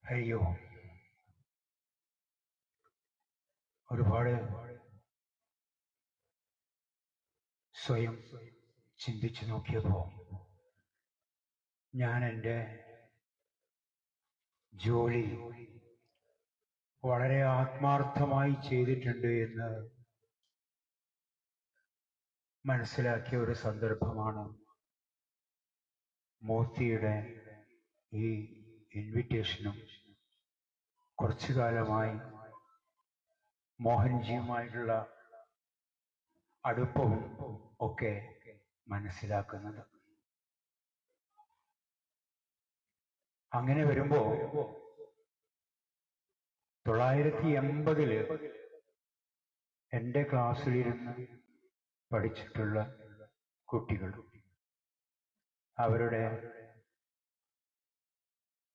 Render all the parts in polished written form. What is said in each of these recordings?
അയ്യോ, ഒരുപാട് സ്വയം ചിന്തിച്ചു നോക്കിയപ്പോ ഞാൻ എൻ്റെ ജോലി വളരെ ആത്മാർത്ഥമായി ചെയ്തിട്ടുണ്ട് എന്ന് മനസ്സിലാക്കിയ ഒരു സന്ദർഭമാണ് മൂർത്തിയുടെ ഈ ഇൻവിറ്റേഷനും കുറച്ചു കാലമായി മോഹൻജിയുമായിട്ടുള്ള അടുപ്പവും ഒക്കെ മനസ്സിലാക്കുന്നത്. അങ്ങനെ വരുമ്പോ 1980 എൻ്റെ ക്ലാസ്സിലിരുന്ന് പഠിച്ചിട്ടുള്ള കുട്ടികൾ അവരുടെ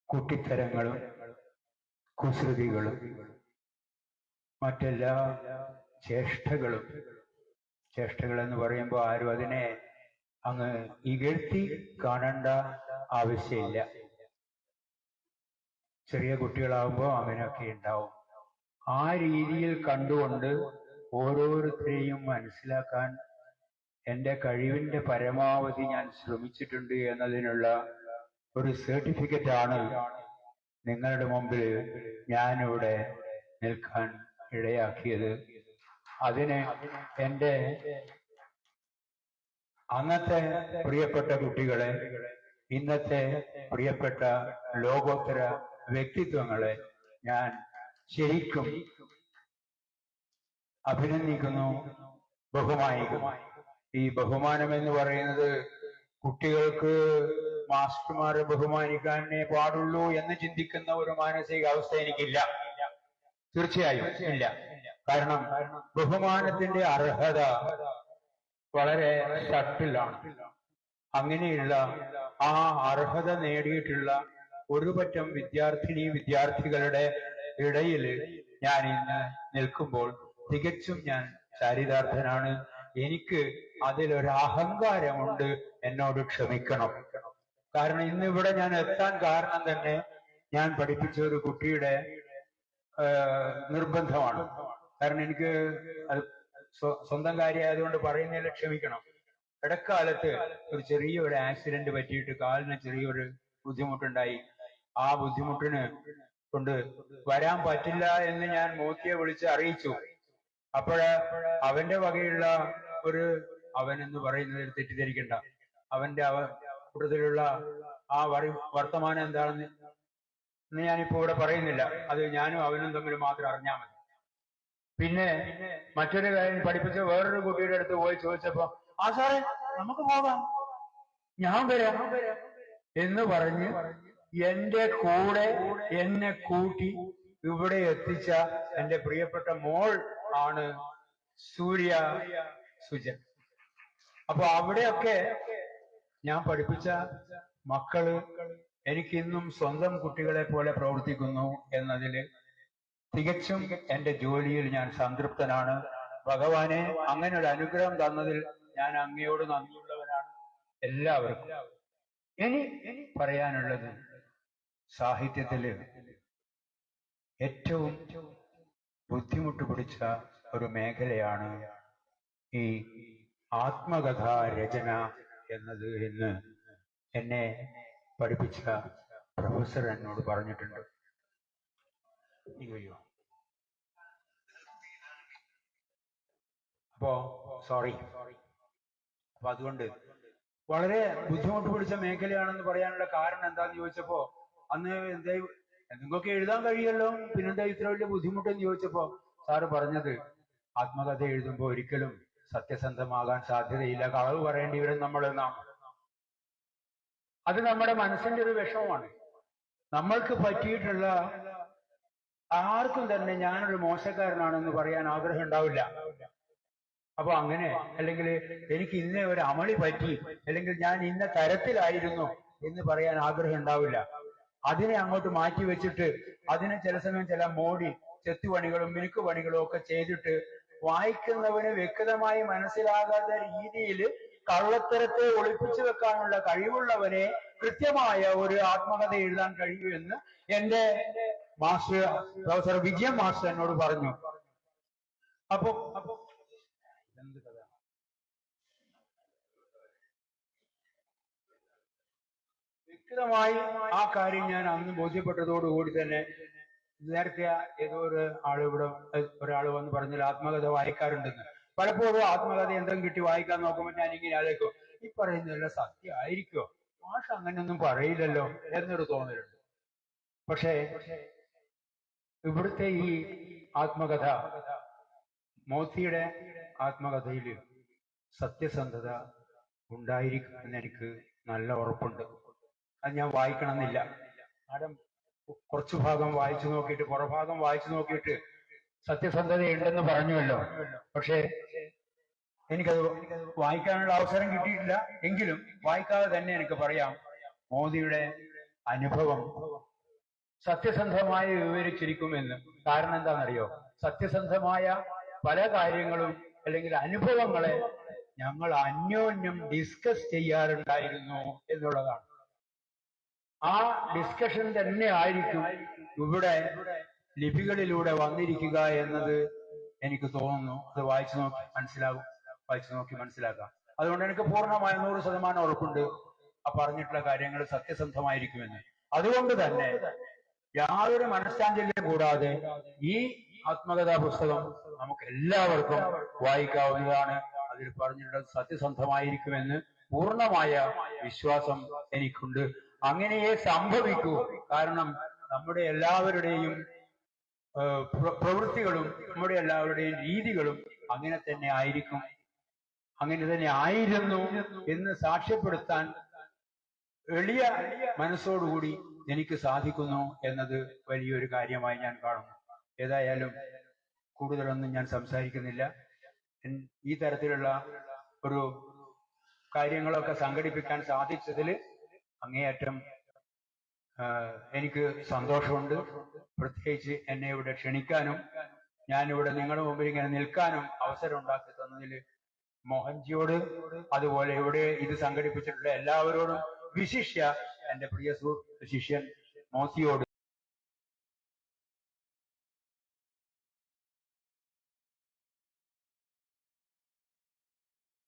കുട്ടിത്തരങ്ങളും കുസൃതികളും മറ്റെല്ലാ ചേഷ്ടകളെന്ന് പറയുമ്പോൾ ആരും അതിനെ അങ്ങ് ഇകഴ്ത്തി കാണേണ്ട ആവശ്യമില്ല. ചെറിയ കുട്ടികളാകുമ്പോൾ അങ്ങനെയൊക്കെ ഉണ്ടാവും. ആ രീതിയിൽ കണ്ടുകൊണ്ട് ഓരോരുത്തരെയും മനസ്സിലാക്കാൻ എൻ്റെ കഴിവിൻ്റെ പരമാവധി ഞാൻ ശ്രമിച്ചിട്ടുണ്ട് എന്നതിനുള്ള ഒരു സർട്ടിഫിക്കറ്റ് ആണ് നിങ്ങളുടെ മുമ്പിൽ ഞാനിവിടെ നിൽക്കാൻ ഇടയാക്കിയത്. അതിന് എൻ്റെ അന്നത്തെ പ്രിയപ്പെട്ട കുട്ടികളെ, ഇന്നത്തെ പ്രിയപ്പെട്ട ലോകോത്തര വ്യക്തിത്വങ്ങളെ ഞാൻ ശരിക്കും അഭിനന്ദിക്കുന്നു, ബഹുമാനിക്കുന്നു. ഈ ബഹുമാനം എന്ന് പറയുന്നത് കുട്ടികൾക്ക് മാസ്റ്റർമാരെ ബഹുമാനിക്കാനേ പാടുള്ളൂ എന്ന് ചിന്തിക്കുന്ന ഒരു മാനസികാവസ്ഥ എനിക്കില്ല, തീർച്ചയായും ഇല്ല. കാരണം ബഹുമാനത്തിന്റെ അർഹത വളരെ ഷട്ടിലാണ്. അങ്ങനെയുള്ള ആ അർഹത നേടിയിട്ടുള്ള ഒരു പറ്റം വിദ്യാർത്ഥികളുടെ ഇടയിൽ ഞാൻ ഇന്ന് നിൽക്കുമ്പോൾ തികച്ചും ഞാൻ ചാരിതാർത്ഥനാണ്. എനിക്ക് അതിലൊരു അഹങ്കാരമുണ്ട്, എന്നോട് ക്ഷമിക്കണം. കാരണം ഇന്നിവിടെ ഞാൻ എത്താൻ കാരണം തന്നെ ഞാൻ പഠിപ്പിച്ച ഒരു കുട്ടിയുടെ നിർബന്ധമാണ്. കാരണം എനിക്ക് സ്വന്തം കാര്യമായതുകൊണ്ട് പറയുന്നതിൽ ക്ഷമിക്കണം. ഇടക്കാലത്ത് ഒരു ചെറിയൊരു ആക്സിഡന്റ് പറ്റിയിട്ട് കാലിന് ചെറിയൊരു ബുദ്ധിമുട്ടുണ്ടായി. ആ ബുദ്ധിമുട്ടിന് കൊണ്ട് വരാൻ പറ്റില്ല എന്ന് ഞാൻ മൂർത്തിയെ വിളിച്ച് അറിയിച്ചു. അപ്പോഴ് അവന്റെ വകയുള്ള ഒരു, അവൻ എന്ന് പറയുന്നതിൽ തെറ്റിദ്ധരിക്കണ്ട, അവന്റെ കൂട്ടത്തിലുള്ള ആ വർത്തമാനം എന്താണെന്ന് ഞാനിപ്പോ ഇവിടെ പറയുന്നില്ല. അത് ഞാനും അവനും തമ്മിൽ മാത്രം അറിഞ്ഞാൽ മതി. പിന്നെ മറ്റൊരു കാര്യം, പഠിപ്പിച്ച വേറൊരു കുട്ടിയുടെ അടുത്ത് പോയി ചോദിച്ചപ്പോ, ആ സാറേ നമുക്ക് പോകാം, ഞാൻ വരാം എന്ന് പറഞ്ഞ് എന്റെ കൂടെ എന്നെ കൂട്ടി ഇവിടെ എത്തിച്ച എന്റെ പ്രിയപ്പെട്ട മോൾ ആണ് സുജൻ. അപ്പൊ അവിടെയൊക്കെ ഞാൻ പഠിപ്പിച്ച മക്കള് എനിക്കിന്നും സ്വന്തം കുട്ടികളെ പോലെ പ്രവർത്തിക്കുന്നു എന്നതില് തികച്ചും എന്റെ ജോലിയിൽ ഞാൻ സംതൃപ്തനാണ്. ഭഗവാനെ അങ്ങനെ ഒരു അനുഗ്രഹം തന്നതിൽ ഞാൻ അങ്ങയോട് നന്ദിയുള്ളവനാണ്. എല്ലാവർക്കും ഇനി പറയാനുള്ളത്, സാഹിത്യത്തില് ഏറ്റവും ബുദ്ധിമുട്ട് പിടിച്ച ഒരു മേഖലയാണ് ഈ ആത്മകഥാ രചന എന്നത് എന്ന് എന്നെ പഠിപ്പിച്ച പ്രൊഫസർ എന്നോട് പറഞ്ഞിട്ടുണ്ട്. അപ്പോ സോറി. അപ്പൊ അതുകൊണ്ട് വളരെ ബുദ്ധിമുട്ട് പിടിച്ച മേഖലയാണെന്ന് പറയാനുള്ള കാരണം എന്താന്ന് ചോദിച്ചപ്പോ, അന്ന് എന്തെങ്കിലുമൊക്കെ എഴുതാൻ കഴിയല്ലോ, പിന്നെന്താ ഇത്ര വലിയ ബുദ്ധിമുട്ടെന്ന് ചോദിച്ചപ്പോ സാറ് പറഞ്ഞത്, ആത്മകഥ എഴുതുമ്പോ ഒരിക്കലും സത്യസന്ധമാകാൻ സാധ്യതയില്ല, കളവ് പറയേണ്ടി വരും നമ്മളെന്നാണ്. അത് നമ്മുടെ മനസ്സിന്റെ ഒരു വിഷമമാണ്. നമ്മൾക്ക് പറ്റിയിട്ടുള്ള ആർക്കും തന്നെ ഞാനൊരു മോശക്കാരനാണെന്ന് പറയാൻ ആഗ്രഹം ഉണ്ടാവില്ല. അപ്പൊ അങ്ങനെ, അല്ലെങ്കിൽ എനിക്ക് ഇന്ന ഒരു അമളി പറ്റി, അല്ലെങ്കിൽ ഞാൻ ഇന്ന തരത്തിലായിരുന്നു എന്ന് പറയാൻ ആഗ്രഹം ഉണ്ടാവില്ല. അതിനെ അങ്ങോട്ട് മാറ്റി വെച്ചിട്ട് അതിനെ ചില സമയം ചില മോടി ചെത്തുപണികളും മിനുക്കുപണികളും ഒക്കെ ചെയ്തിട്ട് വായിക്കുന്നവന് വ്യക്തമായി മനസ്സിലാകാത്ത രീതിയിൽ കള്ളത്തരത്തെ ഒളിപ്പിച്ചു വെക്കാനുള്ള കഴിവുള്ളവനെ കൃത്യമായ ഒരു ആത്മകഥ എഴുതാൻ കഴിയൂ എന്ന് എന്റെ മാസ്റ്റർ പ്രൊഫസർ വിജയൻ മാസ്റ്റർ എന്നോട് പറഞ്ഞു. അപ്പൊ എന്ത് കഥ? വ്യക്തമായി ആ കാര്യം ഞാൻ അന്ന് ബോധ്യപ്പെട്ടതോടുകൂടി തന്നെ, നേരത്തെ ഏതോ ഒരു ആള് ഇവിടെ ഒരാൾ വന്ന് പറഞ്ഞാൽ ആത്മകഥ വായിക്കാറുണ്ടെന്ന്. പലപ്പോഴും ആത്മകഥ എന്തെങ്കിലും കിട്ടി വായിക്കാൻ നോക്കുമ്പോൾ ഞാൻ ഇങ്ങനെ ആലോചിക്കും, ഈ പറയുന്നതെല്ലാം സത്യമായിരിക്കോ? മാഷ അങ്ങനെയൊന്നും പറയില്ലല്ലോ എന്നൊരു തോന്നലുണ്ട്. പക്ഷേ ഇവിടുത്തെ ഈ ആത്മകഥ, മോത്തിയുടെ ആത്മകഥയിൽ സത്യസന്ധത ഉണ്ടായിരിക്കുമെന്ന് എനിക്ക് നല്ല ഉറപ്പുണ്ട്. അത് ഞാൻ വായിക്കണമെന്നില്ല. മാഡം കുറച്ചു ഭാഗം വായിച്ചു നോക്കിയിട്ട്, പുറഭാഗം വായിച്ചു നോക്കിയിട്ട് സത്യസന്ധത ഉണ്ടെന്ന് പറഞ്ഞുവല്ലോ. പക്ഷേ എനിക്കത് വായിക്കാനുള്ള അവസരം കിട്ടിയിട്ടില്ല. എങ്കിലും വായിക്കാതെ തന്നെ എനിക്ക് പറയാം, മോദിയുടെ അനുഭവം സത്യസന്ധമായി വിവരിച്ചിരിക്കുമെന്ന്. കാരണം എന്താണെന്നറിയോ? സത്യസന്ധമായ പല കാര്യങ്ങളും അല്ലെങ്കിൽ അനുഭവങ്ങളെ ഞങ്ങൾ അന്യോന്യം ഡിസ്കസ് ചെയ്യാറുണ്ടായിരുന്നു എന്നുള്ളതാണ്. ആ ഡിസ്കഷൻ തന്നെ ആയിരിക്കും ഇവിടെ ലിപികളിലൂടെ വന്നിരിക്കുക എന്നത് എനിക്ക് തോന്നുന്നു. അത് വായിച്ചു നോക്കി മനസ്സിലാക്കാം. അതുകൊണ്ട് എനിക്ക് പൂർണ്ണമായ 100% ഉറപ്പുണ്ട് ആ പറഞ്ഞിട്ടുള്ള കാര്യങ്ങൾ സത്യസന്ധമായിരിക്കുമെന്ന്. അതുകൊണ്ട് തന്നെ യാതൊരു മനഃശാഞ്ചല്യം കൂടാതെ ഈ ആത്മകഥാ പുസ്തകം നമുക്ക് എല്ലാവർക്കും വായിക്കാവുന്നതാണ്. അതിൽ പറഞ്ഞിട്ടുള്ളത് സത്യസന്ധമായിരിക്കുമെന്ന് പൂർണ്ണമായ വിശ്വാസം എനിക്കുണ്ട്. അങ്ങനെയേ സംഭവിക്കൂ. കാരണം നമ്മുടെ എല്ലാവരുടെയും പ്രവൃത്തികളും നമ്മുടെ എല്ലാവരുടെയും രീതികളും അങ്ങനെ തന്നെ ആയിരിക്കും, അങ്ങനെ തന്നെ ആയിരുന്നു എന്ന് സാക്ഷ്യപ്പെടുത്താൻ എളിയ മനസ്സോടുകൂടി എനിക്ക് സാധിക്കുന്നു എന്നത് വലിയൊരു കാര്യമായി ഞാൻ കാണുന്നു. ഏതായാലും കൂടുതലൊന്നും ഞാൻ സംസാരിക്കുന്നില്ല. ഈ തരത്തിലുള്ള ഒരു കാര്യങ്ങളൊക്കെ സംഘടിപ്പിക്കാൻ സാധിച്ചതിൽ അങ്ങേയറ്റം എനിക്ക് സന്തോഷമുണ്ട്. പ്രത്യേകിച്ച് എന്നെ ഇവിടെ ക്ഷണിക്കാനും ഞാനിവിടെ നിങ്ങളുടെ മുമ്പിൽ ഇങ്ങനെ നിൽക്കാനും അവസരം ഉണ്ടാക്കി തന്നതിൽ മോഹൻജിയോട്, അതുപോലെ ഇവിടെ ഇത് സംഘടിപ്പിച്ചിട്ടുള്ള എല്ലാവരോടും, വിശിഷ്യ എന്റെ പ്രിയ സുഹൃത്ത് ശിഷ്യൻ മോത്തിയോട്